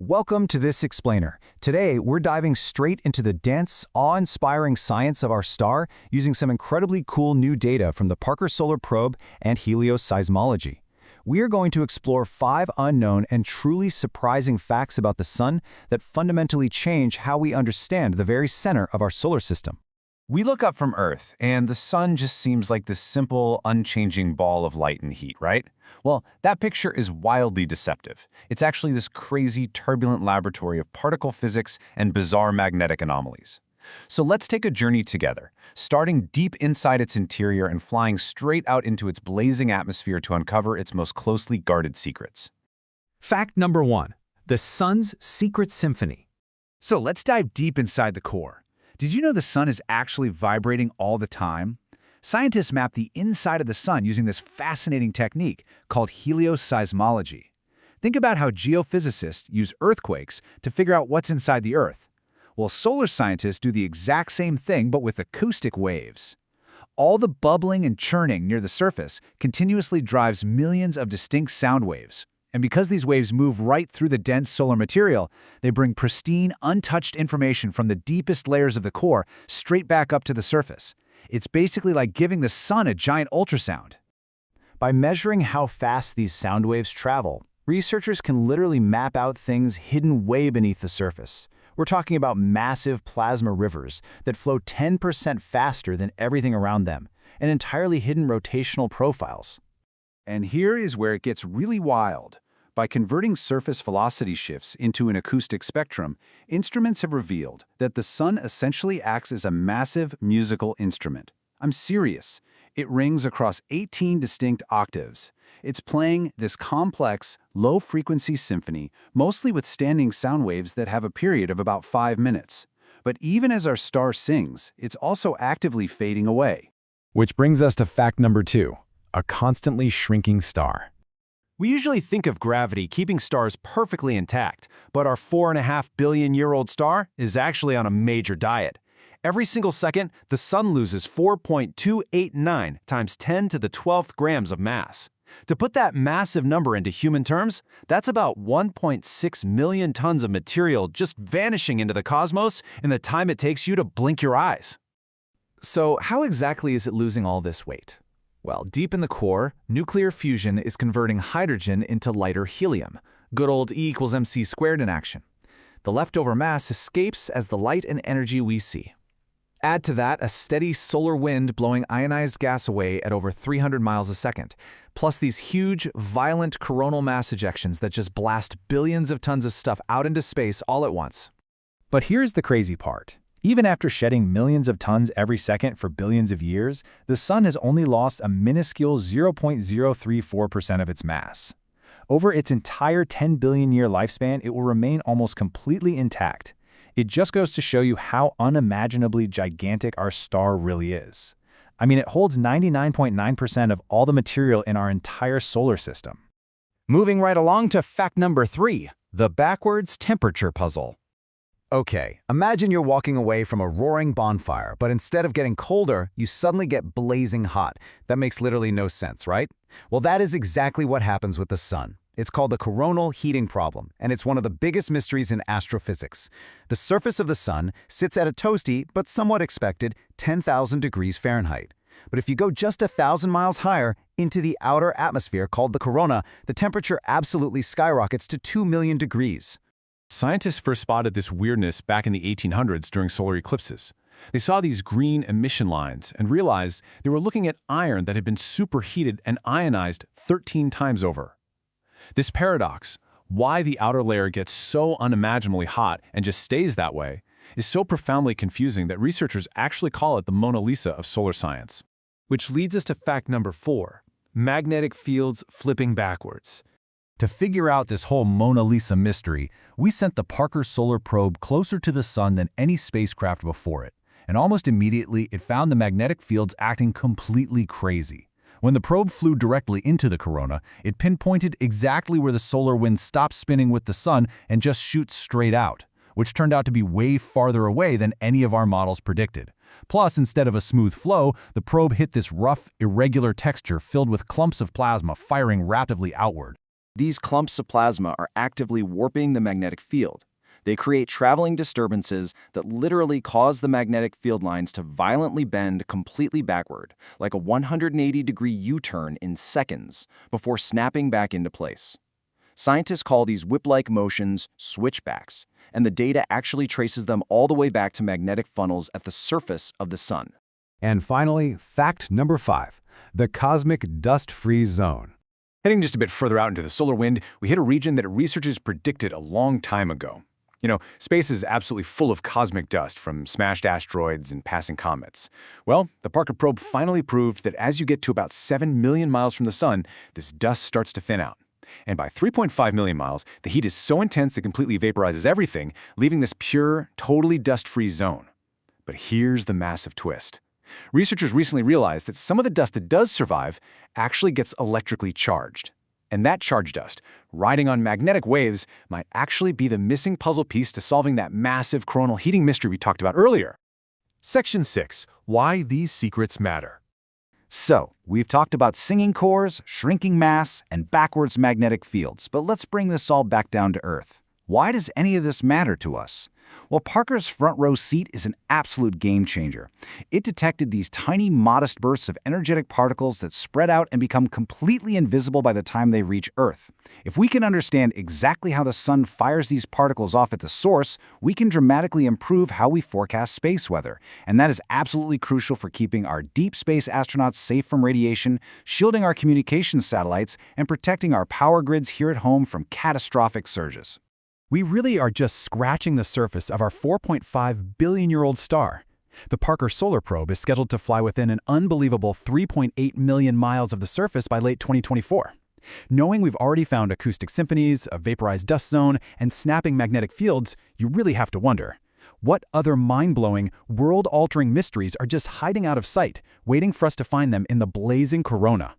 Welcome to this explainer. Today, we're diving straight into the dense, awe-inspiring science of our star using some incredibly cool new data from the Parker Solar Probe and helioseismology. We are going to explore 5 unknown and truly surprising facts about the Sun that fundamentally change how we understand the very center of our solar system. We look up from Earth, and the Sun just seems like this simple, unchanging ball of light and heat, right? Well, that picture is wildly deceptive. It's actually this crazy, turbulent laboratory of particle physics and bizarre magnetic anomalies. So let's take a journey together, starting deep inside its interior and flying straight out into its blazing atmosphere to uncover its most closely guarded secrets. Fact number 1. The Sun's secret symphony. So let's dive deep inside the core. Did you know the Sun is actually vibrating all the time? Scientists map the inside of the Sun using this fascinating technique called helioseismology. Think about how geophysicists use earthquakes to figure out what's inside the Earth. Well, solar scientists do the exact same thing but with acoustic waves. All the bubbling and churning near the surface continuously drives millions of distinct sound waves. And because these waves move right through the dense solar material, they bring pristine, untouched information from the deepest layers of the core straight back up to the surface. It's basically like giving the Sun a giant ultrasound. By measuring how fast these sound waves travel, researchers can literally map out things hidden way beneath the surface. We're talking about massive plasma rivers that flow 10% faster than everything around them, and entirely hidden rotational profiles. And here is where it gets really wild. By converting surface velocity shifts into an acoustic spectrum, instruments have revealed that the Sun essentially acts as a massive musical instrument. I'm serious. It rings across 18 distinct octaves. It's playing this complex, low-frequency symphony, mostly with standing sound waves that have a period of about 5 minutes. But even as our star sings, it's also actively fading away. Which brings us to fact number 2. A constantly shrinking star. We usually think of gravity keeping stars perfectly intact, but our 4.5 billion-year-old star is actually on a major diet. Every single second, the Sun loses 4.289 times 10 to the 12th grams of mass. To put that massive number into human terms, that's about 1.6 million tons of material just vanishing into the cosmos in the time it takes you to blink your eyes. So how exactly is it losing all this weight? Well, deep in the core, nuclear fusion is converting hydrogen into lighter helium, good old E equals mc squared in action. The leftover mass escapes as the light and energy we see. Add to that a steady solar wind blowing ionized gas away at over 300 miles a second, plus these huge, violent coronal mass ejections that just blast billions of tons of stuff out into space all at once. But here's the crazy part. Even after shedding millions of tons every second for billions of years, the Sun has only lost a minuscule 0.034% of its mass. Over its entire 10 billion-year lifespan, it will remain almost completely intact. It just goes to show you how unimaginably gigantic our star really is. I mean, it holds 99.9% of all the material in our entire solar system. Moving right along to fact number 3, the backwards temperature puzzle. Okay, imagine you're walking away from a roaring bonfire, but instead of getting colder, you suddenly get blazing hot. That makes literally no sense, right? Well, that is exactly what happens with the Sun. It's called the coronal heating problem, and it's one of the biggest mysteries in astrophysics. The surface of the Sun sits at a toasty, but somewhat expected, 10,000 degrees Fahrenheit. But if you go just 1,000 miles higher, into the outer atmosphere called the corona, the temperature absolutely skyrockets to 2 million degrees. Scientists first spotted this weirdness back in the 1800s during solar eclipses. They saw these green emission lines and realized they were looking at iron that had been superheated and ionized 13 times over. This paradox, why the outer layer gets so unimaginably hot and just stays that way, is so profoundly confusing that researchers actually call it the Mona Lisa of solar science. Which leads us to fact number 4, magnetic fields flipping backwards. To figure out this whole Mona Lisa mystery, we sent the Parker Solar Probe closer to the Sun than any spacecraft before it, and almost immediately it found the magnetic fields acting completely crazy. When the probe flew directly into the corona, it pinpointed exactly where the solar wind stops spinning with the Sun and just shoots straight out, which turned out to be way farther away than any of our models predicted. Plus, instead of a smooth flow, the probe hit this rough, irregular texture filled with clumps of plasma firing rapidly outward. These clumps of plasma are actively warping the magnetic field. They create traveling disturbances that literally cause the magnetic field lines to violently bend completely backward, like a 180-degree U-turn in seconds, before snapping back into place. Scientists call these whip-like motions switchbacks, and the data actually traces them all the way back to magnetic funnels at the surface of the sun. And finally, fact number 5, the cosmic dust-free zone. Heading just a bit further out into the solar wind, we hit a region that researchers predicted a long time ago. You know, space is absolutely full of cosmic dust from smashed asteroids and passing comets. Well, the Parker probe finally proved that as you get to about 7 million miles from the sun, this dust starts to thin out. And by 3.5 million miles, the heat is so intense it completely vaporizes everything, leaving this pure, totally dust-free zone. But here's the massive twist. Researchers recently realized that some of the dust that does survive actually gets electrically charged. And that charged dust, riding on magnetic waves, might actually be the missing puzzle piece to solving that massive coronal heating mystery we talked about earlier. Section 6. Why these secrets matter. So, we've talked about singing cores, shrinking mass, and backwards magnetic fields, but let's bring this all back down to Earth. Why does any of this matter to us? Well, Parker's front row seat is an absolute game changer. It detected these tiny, modest bursts of energetic particles that spread out and become completely invisible by the time they reach Earth. If we can understand exactly how the sun fires these particles off at the source, we can dramatically improve how we forecast space weather. And that is absolutely crucial for keeping our deep space astronauts safe from radiation, shielding our communications satellites, and protecting our power grids here at home from catastrophic surges. We really are just scratching the surface of our 4.5 billion-year-old star. The Parker Solar Probe is scheduled to fly within an unbelievable 3.8 million miles of the surface by late 2024. Knowing we've already found acoustic symphonies, a vaporized dust zone, and snapping magnetic fields, you really have to wonder, what other mind-blowing, world-altering mysteries are just hiding out of sight, waiting for us to find them in the blazing corona?